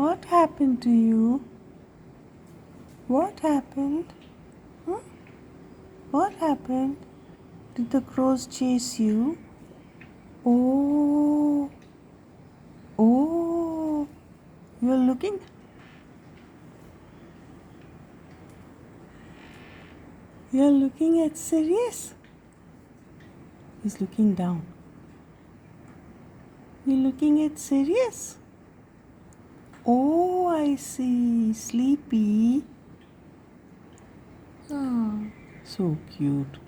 What happened to you? What happened? Hmm? What happened? Did the crows chase you? Oh, oh, you're looking. You're looking at Sirius. He's looking down. You're looking at Sirius? Oh, I see. Sleepy. Ah, so cute.